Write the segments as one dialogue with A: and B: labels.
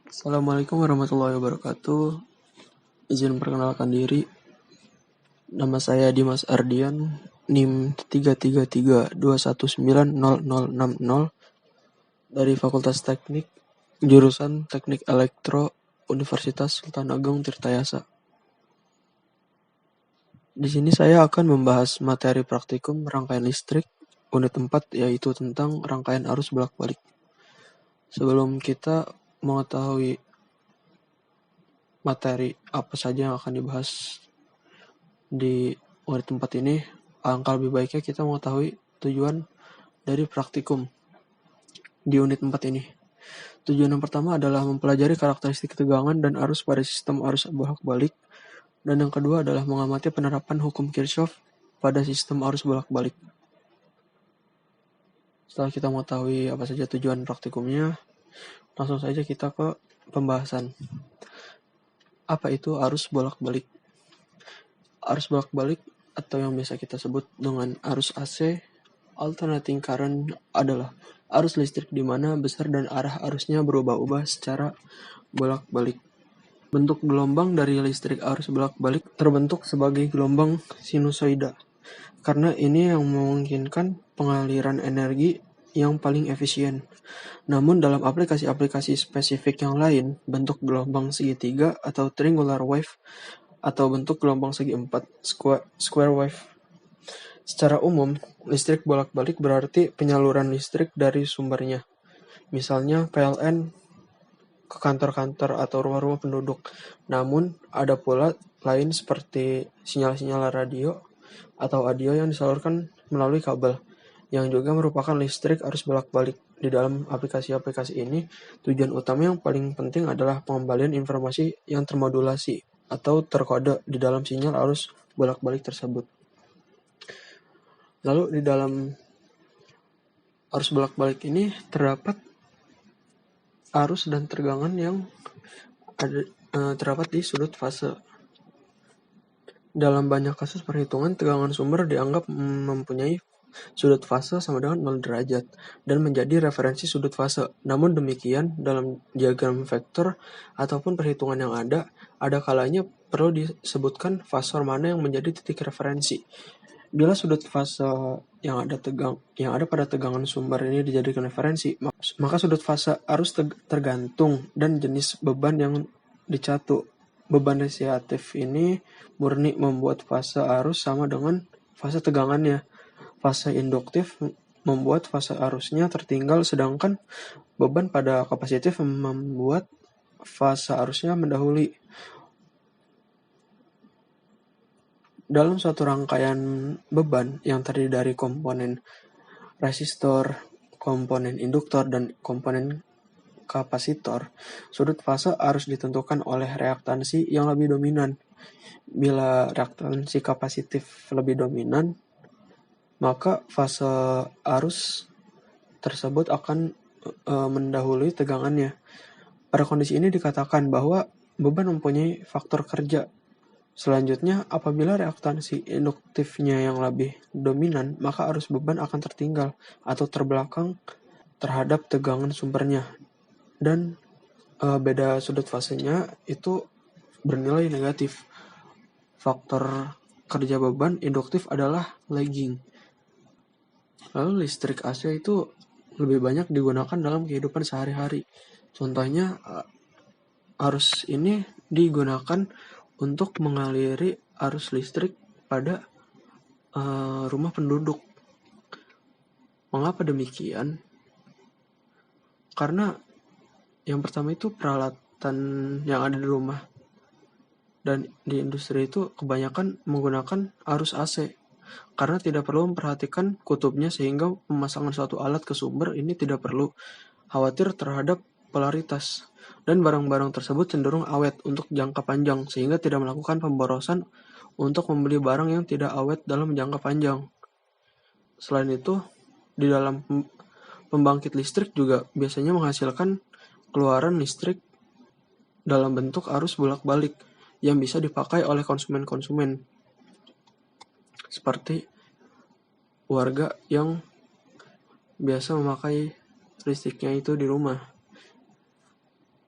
A: Assalamualaikum warahmatullahi wabarakatuh. Izin perkenalkan diri. Nama saya Dimas Ardian, NIM 33321900060 dari Fakultas Teknik, jurusan Teknik Elektro, Universitas Sultan Agung Tirtayasa. Di sini saya akan membahas materi praktikum rangkaian listrik unit 4, yaitu tentang rangkaian arus bolak-balik. Sebelum kita mengetahui materi apa saja yang akan dibahas di unit 4 ini, alangkah lebih baiknya kita mengetahui tujuan dari praktikum di unit 4 ini. Tujuan yang pertama adalah mempelajari karakteristik tegangan dan arus pada sistem arus bolak-balik, dan yang kedua adalah mengamati penerapan hukum Kirchhoff pada sistem arus bolak-balik. Setelah kita mengetahui apa saja tujuan praktikumnya, langsung saja kita ke pembahasan. Apa itu arus bolak-balik? Arus bolak-balik atau yang biasa kita sebut dengan arus AC, alternating current, adalah arus listrik di mana besar dan arah arusnya berubah-ubah secara bolak-balik. Bentuk gelombang dari listrik arus bolak-balik terbentuk sebagai gelombang sinusoida, karena ini yang memungkinkan pengaliran energi yang paling efisien. Namun dalam aplikasi-aplikasi spesifik yang lain, bentuk gelombang segitiga atau triangular wave atau bentuk gelombang segi empat square wave. Secara umum, listrik bolak-balik berarti penyaluran listrik dari sumbernya, misalnya PLN ke kantor-kantor atau rumah-rumah penduduk. Namun, ada pula lain seperti sinyal-sinyal radio atau audio yang disalurkan melalui kabel, yang juga merupakan listrik arus bolak-balik. Di dalam aplikasi-aplikasi ini, tujuan utama yang paling penting adalah pengembalian informasi yang termodulasi atau terkode di dalam sinyal arus bolak-balik tersebut. Lalu di dalam arus bolak-balik ini terdapat arus dan tegangan yang terdapat di sudut fase. Dalam banyak kasus perhitungan, tegangan sumber dianggap mempunyai sudut fase sama dengan 0 derajat dan menjadi referensi sudut fase. Namun demikian, dalam diagram vektor ataupun perhitungan yang ada kalanya perlu disebutkan fasor mana yang menjadi titik referensi. Bila sudut fase yang ada pada tegangan sumber ini dijadikan referensi, maka sudut fase arus tergantung dan jenis beban yang dicatu. Beban resiatif ini murni membuat fase arus sama dengan fase tegangannya. Fase induktif membuat fase arusnya tertinggal, sedangkan beban pada kapasitif membuat fase arusnya mendahului. Dalam suatu rangkaian beban yang terdiri dari komponen resistor, komponen induktor, dan komponen kapasitor, sudut fase harus ditentukan oleh reaktansi yang lebih dominan. Bila reaktansi kapasitif lebih dominan, maka fase arus tersebut akan mendahului tegangannya. Pada kondisi ini dikatakan bahwa beban mempunyai faktor kerja. Selanjutnya, apabila reaktansi induktifnya yang lebih dominan, maka arus beban akan tertinggal atau terbelakang terhadap tegangan sumbernya. Dan beda sudut fasenya itu bernilai negatif. Faktor kerja beban induktif adalah lagging. Lalu listrik AC itu lebih banyak digunakan dalam kehidupan sehari-hari. Contohnya, arus ini digunakan untuk mengaliri arus listrik pada rumah penduduk. Mengapa demikian? Karena yang pertama itu peralatan yang ada di rumah dan di industri itu kebanyakan menggunakan arus AC, karena tidak perlu memperhatikan kutubnya, sehingga pemasangan suatu alat ke sumber ini tidak perlu khawatir terhadap polaritas, dan barang-barang tersebut cenderung awet untuk jangka panjang, sehingga tidak melakukan pemborosan untuk membeli barang yang tidak awet dalam jangka panjang. Selain itu, di dalam pembangkit listrik juga biasanya menghasilkan keluaran listrik dalam bentuk arus bolak-balik yang bisa dipakai oleh konsumen-konsumen, seperti warga yang biasa memakai listriknya itu di rumah.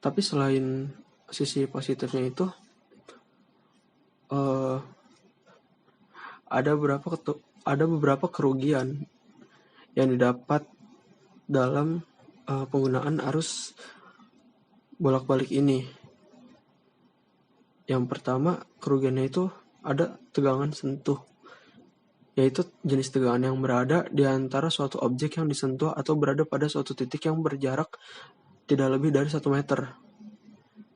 A: Tapi selain sisi positifnya itu, eh, ada beberapa kerugian yang didapat dalam penggunaan arus bolak-balik ini. Yang pertama, kerugiannya itu ada tegangan sentuh, yaitu jenis tegangan yang berada di antara suatu objek yang disentuh atau berada pada suatu titik yang berjarak tidak lebih dari 1 meter.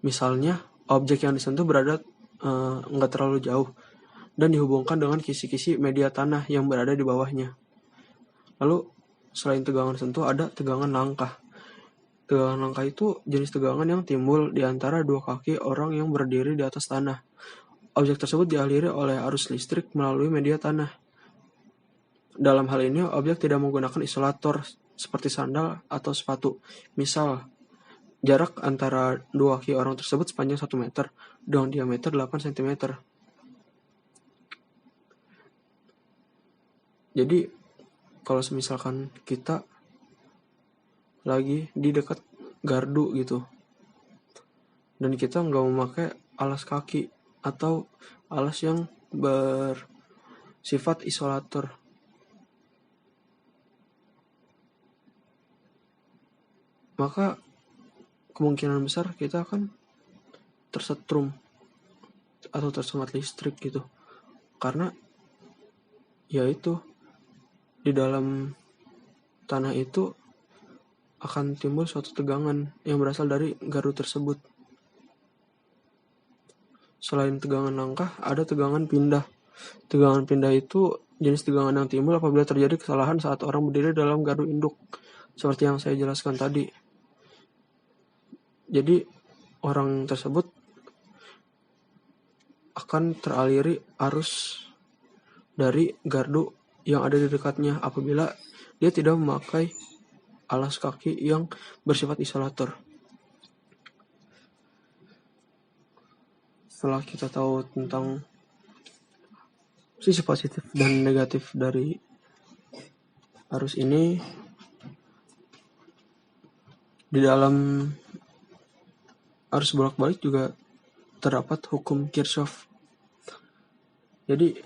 A: Misalnya, objek yang disentuh berada nggak terlalu jauh dan dihubungkan dengan kisi-kisi media tanah yang berada di bawahnya. Lalu, selain tegangan sentuh, ada tegangan langkah. Tegangan langkah itu jenis tegangan yang timbul di antara dua kaki orang yang berdiri di atas tanah. Objek tersebut dialiri oleh arus listrik melalui media tanah. Dalam hal ini, objek tidak menggunakan isolator seperti sandal atau sepatu. Misal, jarak antara dua kaki orang tersebut sepanjang 1 meter dengan diameter 8 cm. Jadi, kalau misalkan kita lagi di dekat gardu gitu, dan kita nggak memakai alas kaki atau alas yang bersifat isolator, maka kemungkinan besar kita akan tersetrum atau tersengat listrik gitu. Karena yaitu di dalam tanah itu akan timbul suatu tegangan yang berasal dari gardu tersebut. Selain tegangan langkah, ada tegangan pindah. Tegangan pindah itu jenis tegangan yang timbul apabila terjadi kesalahan saat orang berdiri dalam gardu induk, seperti yang saya jelaskan tadi. Jadi, orang tersebut akan teraliri arus dari gardu yang ada di dekatnya apabila dia tidak memakai alas kaki yang bersifat isolator. Setelah kita tahu tentang sisi positif dan negatif dari arus ini, di dalam arus bolak-balik juga terdapat hukum Kirchhoff. Jadi,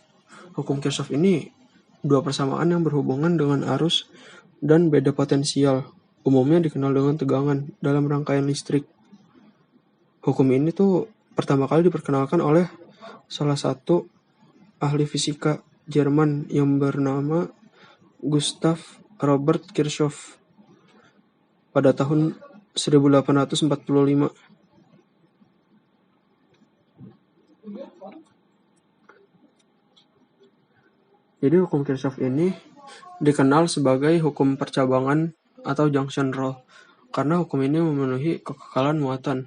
A: hukum Kirchhoff ini dua persamaan yang berhubungan dengan arus dan beda potensial, umumnya dikenal dengan tegangan dalam rangkaian listrik. Hukum ini tuh pertama kali diperkenalkan oleh salah satu ahli fisika Jerman yang bernama Gustav Robert Kirchhoff pada tahun 1845. Jadi hukum Kirchhoff ini dikenal sebagai hukum percabangan atau junction rule karena hukum ini memenuhi kekekalan muatan.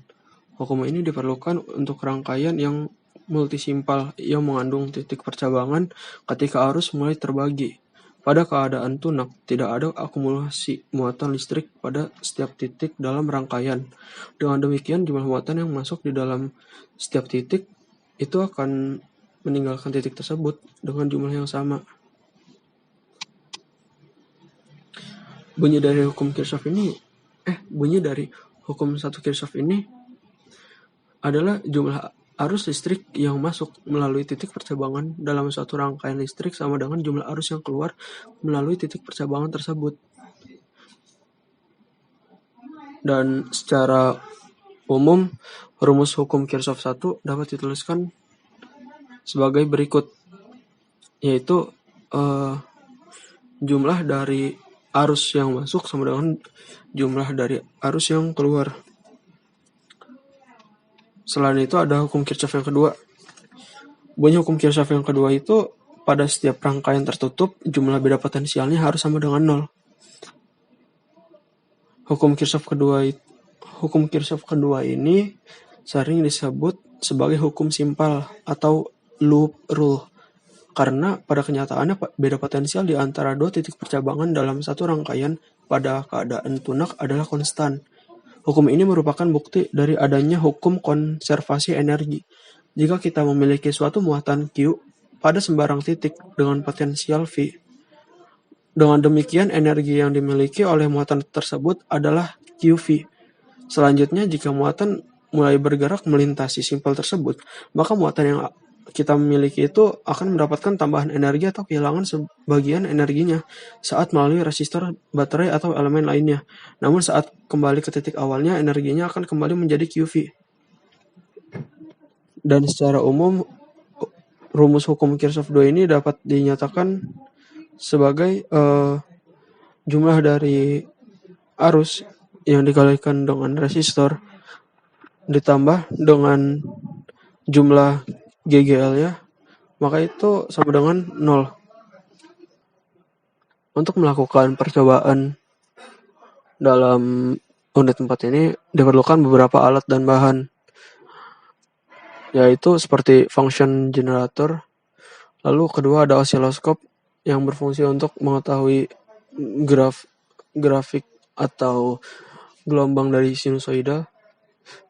A: Hukum ini diperlukan untuk rangkaian yang multisimpal yang mengandung titik percabangan ketika arus mulai terbagi. Pada keadaan tunak, tidak ada akumulasi muatan listrik pada setiap titik dalam rangkaian. Dengan demikian, jumlah muatan yang masuk di dalam setiap titik itu akan meninggalkan titik tersebut dengan jumlah yang sama. Bunyi dari hukum satu Kirchhoff ini adalah jumlah arus listrik yang masuk melalui titik percabangan dalam suatu rangkaian listrik sama dengan jumlah arus yang keluar melalui titik percabangan tersebut. Dan secara umum, rumus hukum Kirchhoff 1 dapat dituliskan sebagai berikut, yaitu jumlah dari arus yang masuk sama dengan jumlah dari arus yang keluar. Selain itu ada hukum Kirchhoff yang kedua. Bunyi hukum Kirchhoff yang kedua itu pada setiap rangkaian tertutup jumlah beda potensialnya harus sama dengan 0. Hukum Kirchhoff kedua ini sering disebut sebagai hukum simpal atau loop rule karena pada kenyataannya beda potensial di antara dua titik percabangan dalam satu rangkaian pada keadaan tunak adalah konstan. Hukum ini merupakan bukti dari adanya hukum konservasi energi. Jika kita memiliki suatu muatan Q pada sembarang titik dengan potensial V, dengan demikian energi yang dimiliki oleh muatan tersebut adalah QV. Selanjutnya, jika muatan mulai bergerak melintasi simpel tersebut, maka muatan yang kita miliki itu akan mendapatkan tambahan energi atau kehilangan sebagian energinya saat melalui resistor, baterai, atau elemen lainnya. Namun saat kembali ke titik awalnya, energinya akan kembali menjadi QV. Dan secara umum, rumus hukum Kirchhoff 2 ini dapat dinyatakan sebagai jumlah dari arus yang dikalikan dengan resistor ditambah dengan jumlah GGL-nya, maka itu sama dengan 0. Untuk melakukan percobaan dalam unit 4 ini diperlukan beberapa alat dan bahan, yaitu seperti function generator. Lalu kedua ada osiloskop yang berfungsi untuk mengetahui grafik atau gelombang dari sinusoida.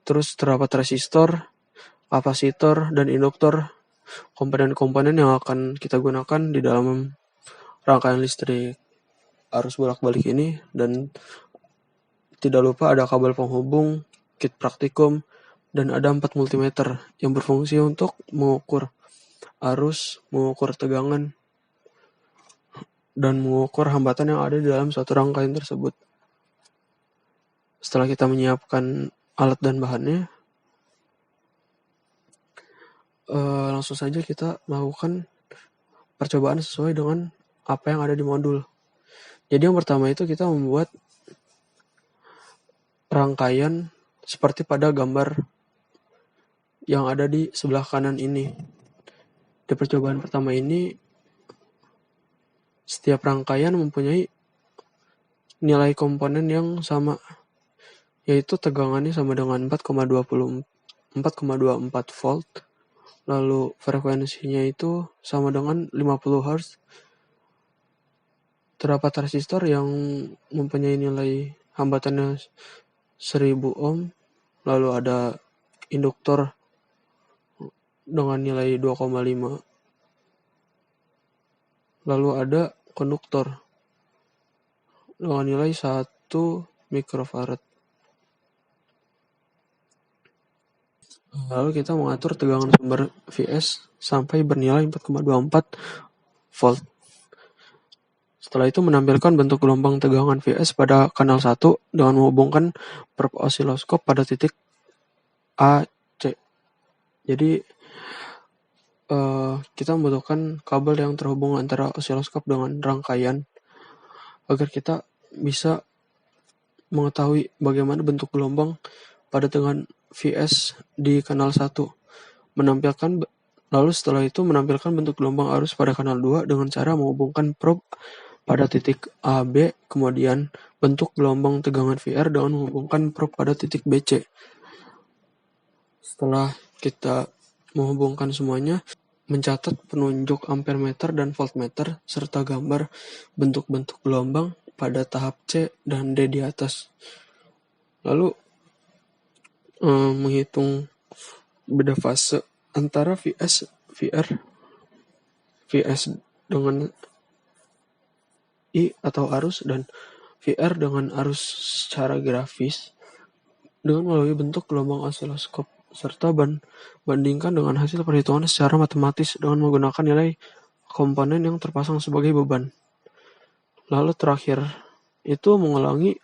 A: Terus terdapat resistor, kapasitor, dan induktor, komponen-komponen yang akan kita gunakan di dalam rangkaian listrik arus bolak-balik ini. Dan tidak lupa ada kabel penghubung, kit praktikum, dan ada 4 multimeter yang berfungsi untuk mengukur arus, mengukur tegangan, dan mengukur hambatan yang ada di dalam suatu rangkaian tersebut. Setelah kita menyiapkan alat dan bahannya, langsung saja kita melakukan percobaan sesuai dengan apa yang ada di modul. Jadi yang pertama itu kita membuat rangkaian seperti pada gambar yang ada di sebelah kanan ini. Di percobaan pertama ini, setiap rangkaian mempunyai nilai komponen yang sama, yaitu tegangannya sama dengan 4,24 volt, lalu frekuensinya itu sama dengan 50 Hz. Terdapat resistor yang mempunyai nilai hambatannya 1000 ohm, lalu ada induktor dengan nilai 2,5, lalu ada konduktor dengan nilai 1 mikrofarad. Lalu kita mengatur tegangan sumber Vs sampai bernilai 4,24 volt. Setelah itu menampilkan bentuk gelombang tegangan Vs pada kanal 1 dengan menghubungkan probe osiloskop pada titik AC. Jadi kita membutuhkan kabel yang terhubung antara osiloskop dengan rangkaian agar kita bisa mengetahui bagaimana bentuk gelombang pada tegangan Vs di kanal 1. Lalu setelah itu menampilkan bentuk gelombang arus pada kanal 2 dengan cara menghubungkan probe pada titik AB, kemudian bentuk gelombang tegangan VR dengan menghubungkan probe pada titik BC. Setelah kita menghubungkan semuanya, mencatat penunjuk ampermeter dan voltmeter serta gambar bentuk-bentuk gelombang pada tahap C dan D di atas. Lalu menghitung beda fase antara Vs dengan I atau arus dan VR dengan arus secara grafis dengan melalui bentuk gelombang osiloskop, serta bandingkan dengan hasil perhitungan secara matematis dengan menggunakan nilai komponen yang terpasang sebagai beban. Lalu terakhir itu mengulangi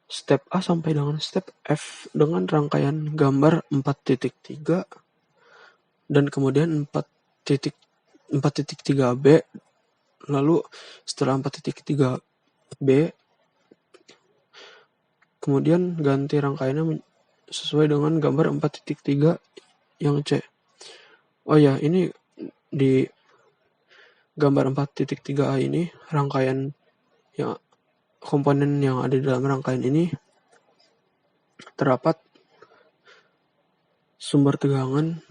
A: step A sampai dengan step F dengan rangkaian gambar 4.3 dan kemudian 4.3B. Lalu setelah 4.3B, kemudian ganti rangkaiannya sesuai dengan gambar 4.3 yang C. Oh ya, ini di gambar 4.3A ini, rangkaian yang komponen yang ada di dalam rangkaian ini terdapat sumber tegangan,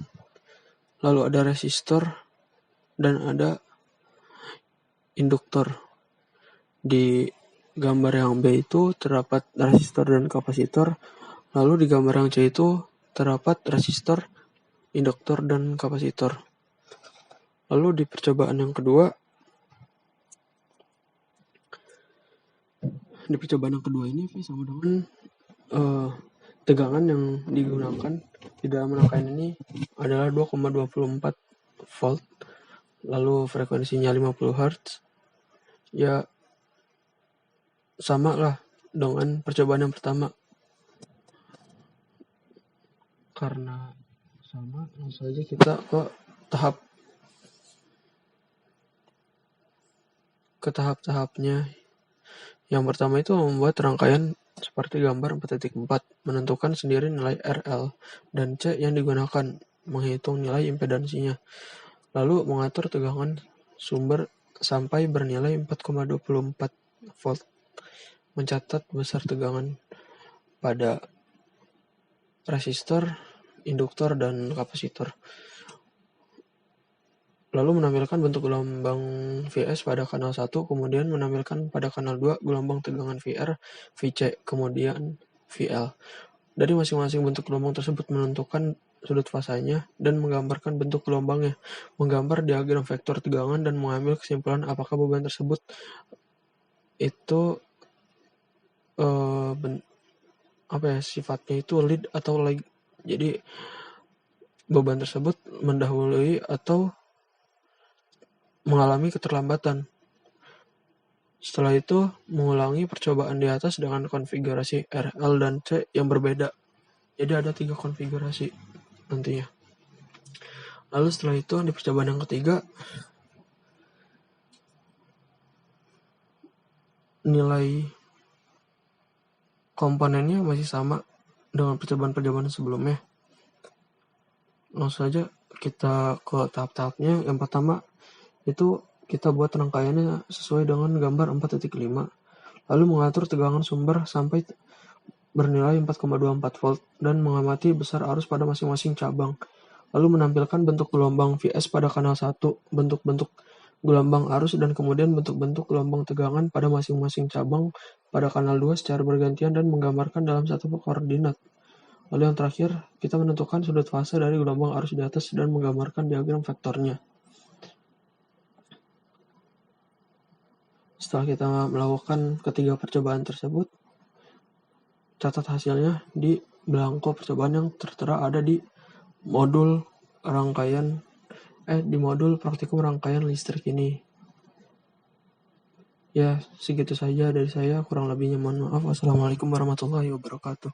A: lalu ada resistor, dan ada induktor. Di gambar yang B itu terdapat resistor dan kapasitor, lalu di gambar yang C itu terdapat resistor, induktor, dan kapasitor. Lalu di percobaan yang kedua, ini V sama dengan tegangan yang digunakan di dalam rangkaian ini adalah 2,24 volt, lalu frekuensinya 50 Hz. Ya sama lah dengan percobaan yang pertama. Karena sama, langsung saja kita ke tahap-tahapnya. Yang pertama itu membuat rangkaian seperti gambar 4.4, menentukan sendiri nilai RL dan C yang digunakan, menghitung nilai impedansinya, lalu mengatur tegangan sumber sampai bernilai 4,24 volt, mencatat besar tegangan pada resistor, induktor, dan kapasitor, lalu menampilkan bentuk gelombang Vs pada kanal 1, kemudian menampilkan pada kanal 2 gelombang tegangan VR, Vc, kemudian VL. Dari masing-masing bentuk gelombang tersebut menentukan sudut fasanya dan menggambarkan bentuk gelombangnya, menggambar diagram vektor tegangan dan mengambil kesimpulan apakah beban tersebut itu sifatnya itu lead atau lag. Jadi beban tersebut mendahului atau mengalami keterlambatan. Setelah itu, mengulangi percobaan di atas dengan konfigurasi RL dan C yang berbeda. Jadi ada 3 konfigurasi nantinya. Lalu setelah itu, di percobaan yang ketiga, nilai komponennya masih sama dengan percobaan-percobaan sebelumnya. Langsung saja kita ke tahap-tahapnya. Yang pertama, itu kita buat rangkaiannya sesuai dengan gambar 4.5, lalu mengatur tegangan sumber sampai bernilai 4,24 volt dan mengamati besar arus pada masing-masing cabang, lalu menampilkan bentuk gelombang Vs pada kanal 1, bentuk-bentuk gelombang arus, dan kemudian bentuk-bentuk gelombang tegangan pada masing-masing cabang pada kanal 2 secara bergantian dan menggambarkan dalam satu koordinat. Lalu yang terakhir, kita menentukan sudut fase dari gelombang arus di atas dan menggambarkan diagram vektornya. Setelah kita melakukan ketiga percobaan tersebut, catat hasilnya di belangko percobaan yang tertera ada di modul praktikum rangkaian listrik ini. Ya, segitu saja dari saya, kurang lebihnya mohon maaf. Wassalamualaikum warahmatullahi wabarakatuh.